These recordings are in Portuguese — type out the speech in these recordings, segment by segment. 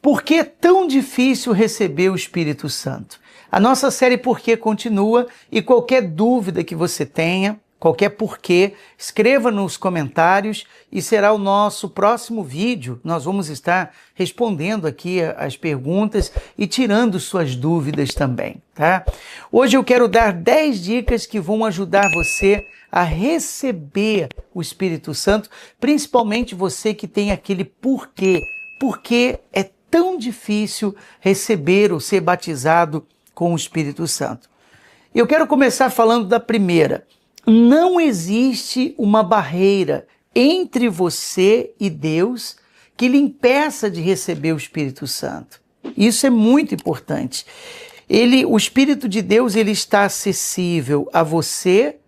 Por que é tão difícil receber o Espírito Santo? A nossa série Porquê continua, e qualquer dúvida que você tenha, qualquer porquê, escreva nos comentários e será o nosso próximo vídeo. Nós vamos estar respondendo aqui as perguntas e tirando suas dúvidas também, tá? Hoje eu quero dar 10 dicas que vão ajudar você a receber o Espírito Santo, principalmente você que tem aquele porquê. Por que é tão difícil receber ou ser batizado com o Espírito Santo? Eu quero começar falando da primeira. Não existe uma barreira entre você e Deus que lhe impeça de receber o Espírito Santo. Isso é muito importante. O Espírito de Deus, ele está acessível a você,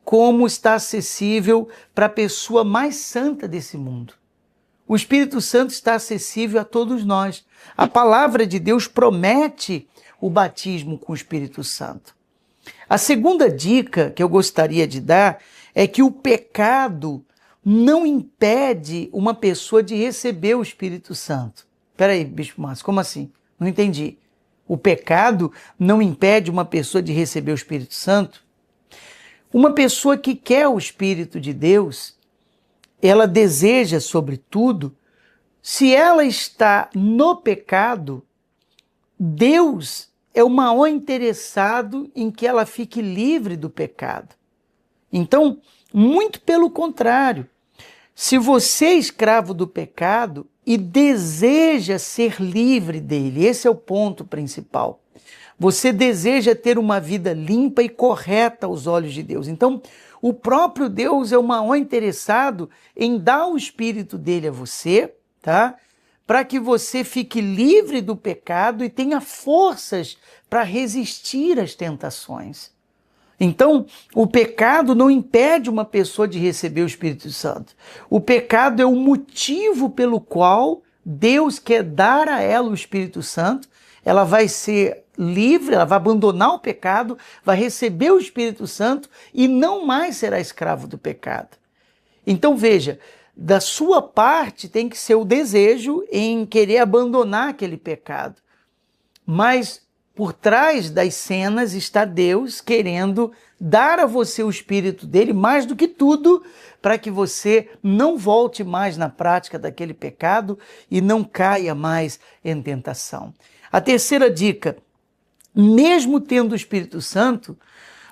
como está acessível para a pessoa mais santa desse mundo. O Espírito Santo está acessível a todos nós. A palavra de Deus promete o batismo com o Espírito Santo. A segunda dica que eu gostaria de dar é que o pecado não impede uma pessoa de receber o Espírito Santo. Espera aí, Bispo Márcio, como assim? Não entendi. O pecado não impede uma pessoa de receber o Espírito Santo? Uma pessoa que quer o Espírito de Deus, ela deseja, sobretudo, se ela está no pecado, Deus é o maior interessado em que ela fique livre do pecado. Então, muito pelo contrário, se você é escravo do pecado e deseja ser livre dele, esse é o ponto principal. Você deseja ter uma vida limpa e correta aos olhos de Deus. Então, o próprio Deus é o maior interessado em dar o Espírito dele a você, tá? Para que você fique livre do pecado e tenha forças para resistir às tentações. Então, o pecado não impede uma pessoa de receber o Espírito Santo. O pecado é o motivo pelo qual Deus quer dar a ela o Espírito Santo. Ela vai ser livre, ela vai abandonar o pecado, vai receber o Espírito Santo e não mais será escravo do pecado. Então veja, da sua parte tem que ser o desejo em querer abandonar aquele pecado. Mas por trás das cenas está Deus querendo dar a você o Espírito dele, mais do que tudo, para que você não volte mais na prática daquele pecado e não caia mais em tentação. A terceira dica, mesmo tendo o Espírito Santo,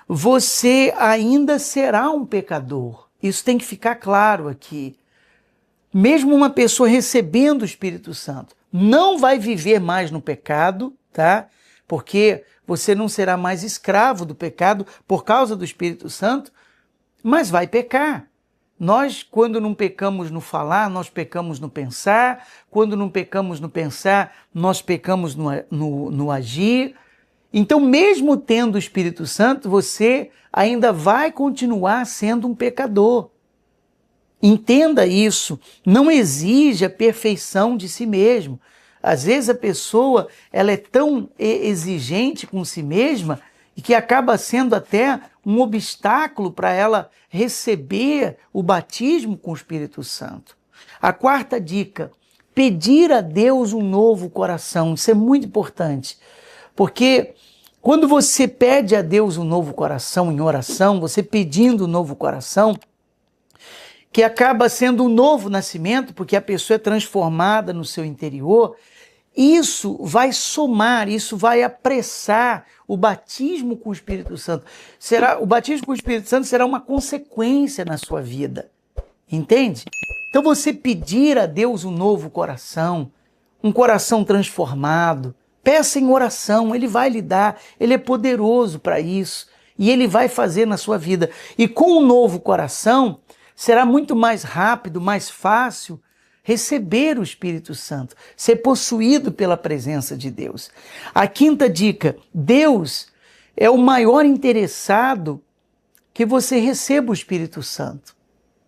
você ainda será um pecador. Isso tem que ficar claro aqui. Mesmo uma pessoa recebendo o Espírito Santo, não vai viver mais no pecado, tá? Porque você não será mais escravo do pecado por causa do Espírito Santo, mas vai pecar. Nós, quando não pecamos no falar, nós pecamos no pensar. Quando não pecamos no pensar, nós pecamos no agir. Então, mesmo tendo o Espírito Santo, você ainda vai continuar sendo um pecador. Entenda isso. Não exige a perfeição de si mesmo. Às vezes a pessoa ela é tão exigente com si mesma e que acaba sendo até um obstáculo para ela receber o batismo com o Espírito Santo. A quarta dica, pedir a Deus um novo coração. Isso é muito importante, porque quando você pede a Deus um novo coração em oração, você pedindo um novo coração, que acaba sendo um novo nascimento, porque a pessoa é transformada no seu interior, isso vai somar, isso vai apressar o batismo com o Espírito Santo. O batismo com o Espírito Santo será uma consequência na sua vida, entende? Então você pedir a Deus um novo coração, um coração transformado, peça em oração, Ele vai lhe dar, Ele é poderoso para isso, e Ele vai fazer na sua vida. E com um novo coração, será muito mais rápido, mais fácil receber o Espírito Santo, ser possuído pela presença de Deus. A quinta dica, Deus é o maior interessado que você receba o Espírito Santo.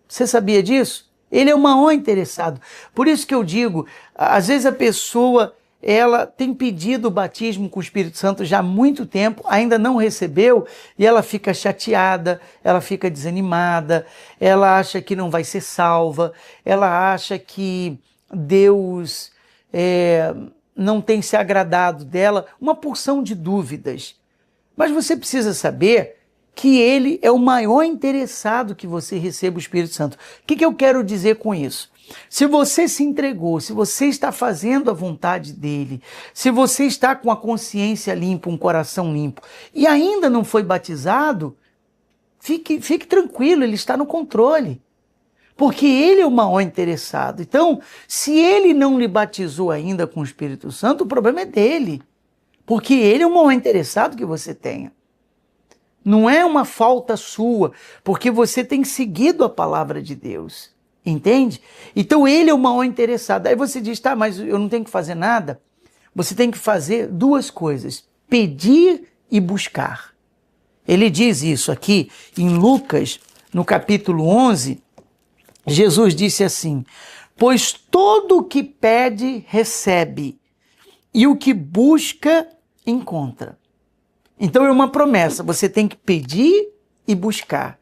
Você sabia disso? Ele é o maior interessado. Por isso que eu digo, às vezes a pessoa ela tem pedido o batismo com o Espírito Santo já há muito tempo, ainda não recebeu, e ela fica chateada, ela fica desanimada, ela acha que não vai ser salva, ela acha que Deus não tem se agradado dela, uma porção de dúvidas. Mas você precisa saber que ele é o maior interessado que você receba o Espírito Santo. O que eu quero dizer com isso? Se você se entregou, se você está fazendo a vontade dele, se você está com a consciência limpa, um coração limpo, e ainda não foi batizado, fique tranquilo, ele está no controle. Porque ele é o maior interessado. Então, se ele não lhe batizou ainda com o Espírito Santo, o problema é dele. Porque ele é o maior interessado que você tenha. Não é uma falta sua, porque você tem seguido a palavra de Deus. Entende? Então ele é o maior interessado. Aí você diz, tá, mas eu não tenho que fazer nada. Você tem que fazer duas coisas: pedir e buscar. Ele diz isso aqui em Lucas, no capítulo 11, Jesus disse assim: pois todo o que pede, recebe, e o que busca, encontra. Então é uma promessa, você tem que pedir e buscar.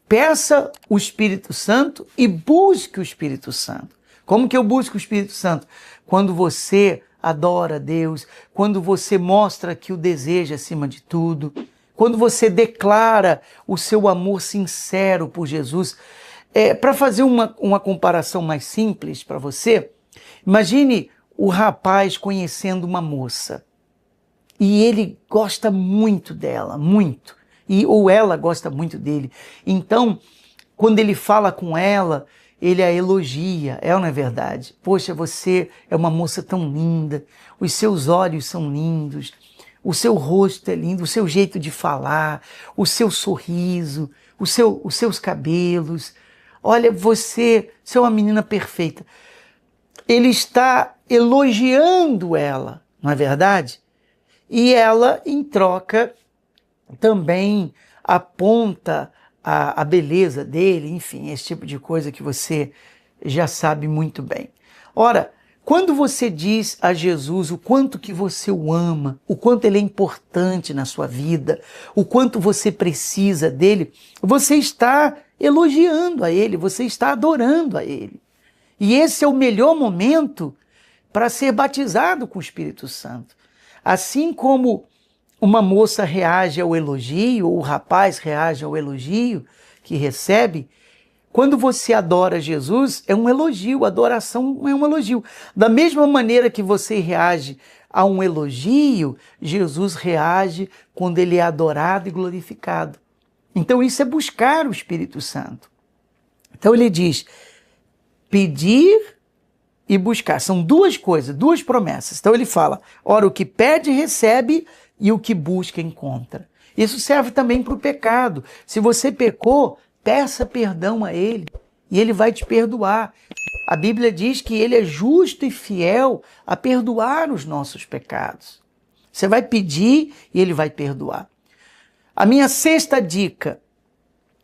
Peça o Espírito Santo e busque o Espírito Santo. Como que eu busco o Espírito Santo? Quando você adora a Deus, quando você mostra que o deseja acima de tudo, quando você declara o seu amor sincero por Jesus. Para fazer uma comparação mais simples para você, imagine o rapaz conhecendo uma moça e ele gosta muito dela, muito. Ou ela gosta muito dele. Então, quando ele fala com ela, ele a elogia. Não é verdade? Poxa, você é uma moça tão linda, os seus olhos são lindos, o seu rosto é lindo, o seu jeito de falar, o seu sorriso, os seus cabelos. Olha, você é uma menina perfeita. Ele está elogiando ela, não é verdade? E ela, em troca, também aponta a beleza dele, enfim, esse tipo de coisa que você já sabe muito bem. Ora, quando você diz a Jesus o quanto que você o ama, o quanto ele é importante na sua vida, o quanto você precisa dele, você está elogiando a ele, você está adorando a ele. E esse é o melhor momento para ser batizado com o Espírito Santo. Assim como uma moça reage ao elogio, ou o rapaz reage ao elogio que recebe, quando você adora Jesus, é um elogio, a adoração é um elogio. Da mesma maneira que você reage a um elogio, Jesus reage quando ele é adorado e glorificado. Então isso é buscar o Espírito Santo. Então ele diz, pedir e buscar. São duas coisas, duas promessas. Então ele fala, ora, o que pede, recebe, e o que busca, encontra. Isso serve também para o pecado. Se você pecou, peça perdão a ele e ele vai te perdoar. A Bíblia diz que ele é justo e fiel a perdoar os nossos pecados. Você vai pedir e ele vai perdoar. A minha sexta dica,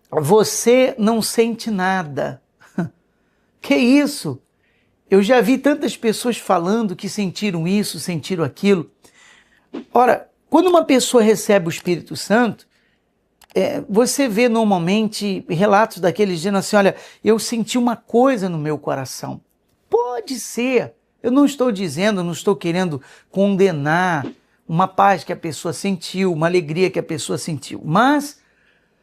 você não sente nada. Que isso? Eu já vi tantas pessoas falando que sentiram isso, sentiram aquilo. Ora, quando uma pessoa recebe o Espírito Santo, você vê normalmente relatos daqueles dizendo assim, olha, eu senti uma coisa no meu coração. Pode ser, eu não estou dizendo, não estou querendo condenar uma paz que a pessoa sentiu, uma alegria que a pessoa sentiu, mas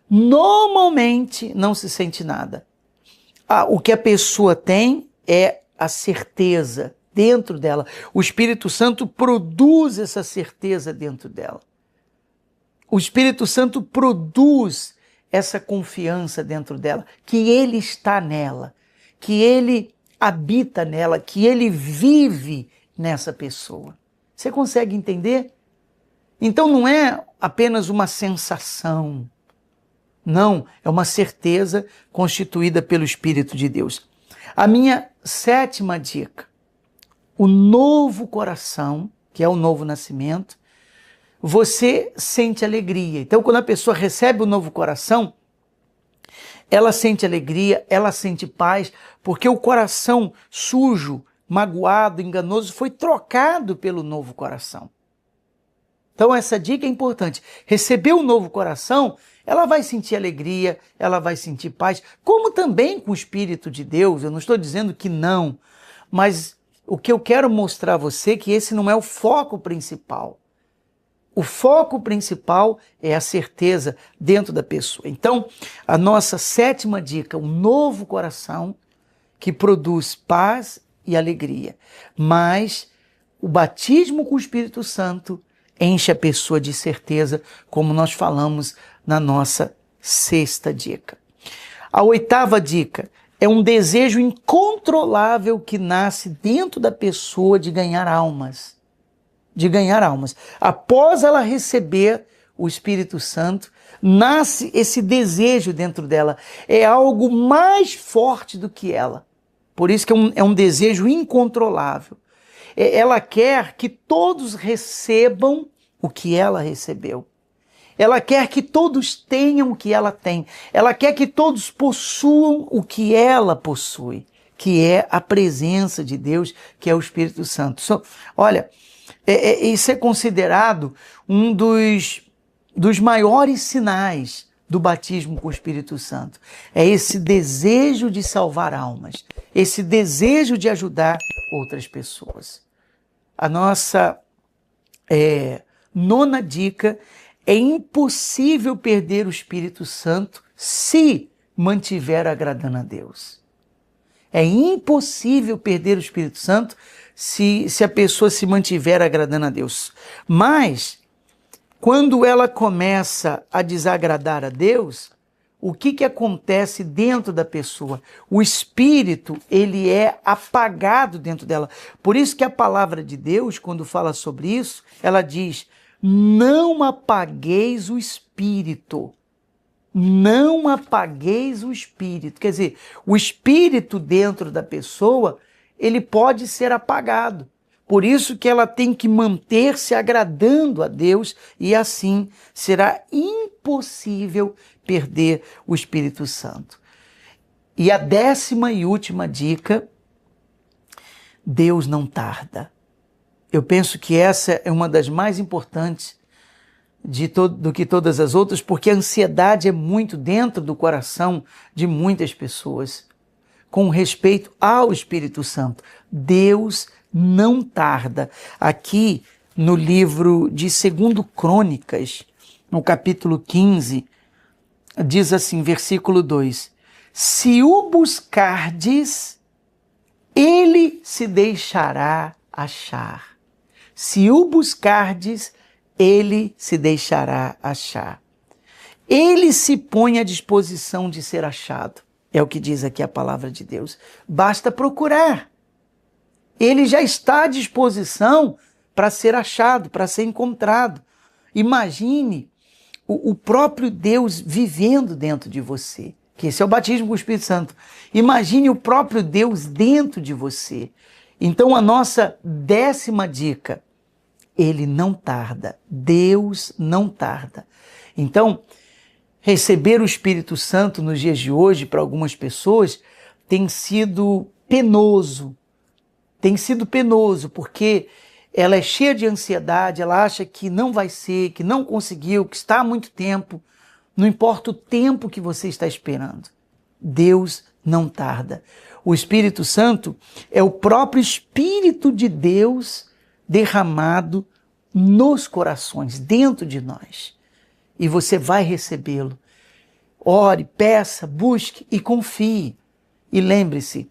normalmente não se sente nada. O que a pessoa tem é a certeza dentro dela. O Espírito Santo produz essa certeza dentro dela. O Espírito Santo produz essa confiança dentro dela, que ele está nela, que ele habita nela, que ele vive nessa pessoa. Você consegue entender? Então não é apenas uma sensação. Não, é uma certeza constituída pelo Espírito de Deus. A minha sétima dica, o novo coração, que é o novo nascimento, você sente alegria. Então, quando a pessoa recebe o novo coração, ela sente alegria, ela sente paz, porque o coração sujo, magoado, enganoso, foi trocado pelo novo coração. Então, essa dica é importante. Receber o novo coração, ela vai sentir alegria, ela vai sentir paz, como também com o Espírito de Deus. Eu não estou dizendo que não, mas o que eu quero mostrar a você é que esse não é o foco principal. O foco principal é a certeza dentro da pessoa. Então, a nossa 7ª dica, um novo coração que produz paz e alegria. Mas o batismo com o Espírito Santo enche a pessoa de certeza, como nós falamos na nossa 6ª dica. A 8ª dica é um desejo incontrolável que nasce dentro da pessoa de ganhar almas. De ganhar almas. Após ela receber o Espírito Santo, nasce esse desejo dentro dela. É algo mais forte do que ela. Por isso que é um desejo incontrolável. Ela quer que todos recebam o que ela recebeu. Ela quer que todos tenham o que ela tem. Ela quer que todos possuam o que ela possui, que é a presença de Deus, que é o Espírito Santo. Olha, isso é considerado um dos maiores sinais do batismo com o Espírito Santo. É esse desejo de salvar almas, esse desejo de ajudar outras pessoas. A nossa 9ª dica: é impossível perder o Espírito Santo se mantiver agradando a Deus. É impossível perder o Espírito Santo se a pessoa se mantiver agradando a Deus. Mas, quando ela começa a desagradar a Deus, o que acontece dentro da pessoa? O Espírito, ele é apagado dentro dela. Por isso que a palavra de Deus, quando fala sobre isso, ela diz: não apagueis o Espírito. Não apagueis o Espírito. Quer dizer, o Espírito dentro da pessoa, ele pode ser apagado. Por isso que ela tem que manter-se agradando a Deus e assim será impossível perder o Espírito Santo. E a 10ª e última dica: Deus não tarda. Eu penso que essa é uma das mais importantes do que todas as outras, porque a ansiedade é muito dentro do coração de muitas pessoas com respeito ao Espírito Santo. Deus não tarda. Aqui no livro de 2 Crônicas, no capítulo 15, diz assim, versículo 2: se o buscardes, ele se deixará achar. Se o buscardes, ele se deixará achar. Ele se põe à disposição de ser achado. É o que diz aqui a palavra de Deus. Basta procurar. Ele já está à disposição para ser achado, para ser encontrado. Imagine o próprio Deus vivendo dentro de você, que esse é o batismo com o Espírito Santo. Imagine o próprio Deus dentro de você. Então a nossa 10ª dica: ele não tarda. Deus não tarda. Então, receber o Espírito Santo nos dias de hoje, para algumas pessoas, tem sido penoso. Tem sido penoso, porque ela é cheia de ansiedade, ela acha que não vai ser, que não conseguiu, que está há muito tempo. Não importa o tempo que você está esperando. Deus não tarda. O Espírito Santo é o próprio Espírito de Deus derramado nos corações, dentro de nós. E você vai recebê-lo. Ore, peça, busque e confie. E lembre-se,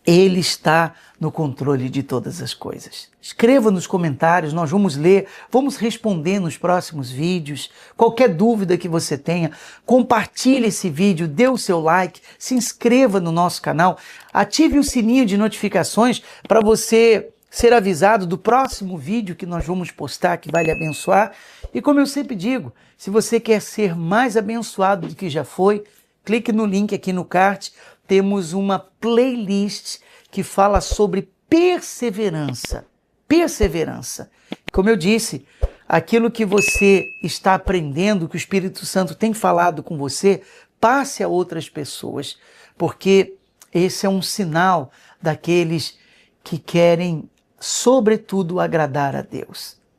ele está no controle de todas as coisas. Escreva nos comentários, nós vamos ler, vamos responder nos próximos vídeos. Qualquer dúvida que você tenha, compartilhe esse vídeo, dê o seu like, se inscreva no nosso canal, ative o sininho de notificações para você ser avisado do próximo vídeo que nós vamos postar, que vai lhe abençoar. E como eu sempre digo, se você quer ser mais abençoado do que já foi, clique no link aqui no card. Temos uma playlist que fala sobre perseverança. Perseverança. Como eu disse, aquilo que você está aprendendo, que o Espírito Santo tem falado com você, passe a outras pessoas, porque esse é um sinal daqueles que querem, sobretudo, agradar a Deus.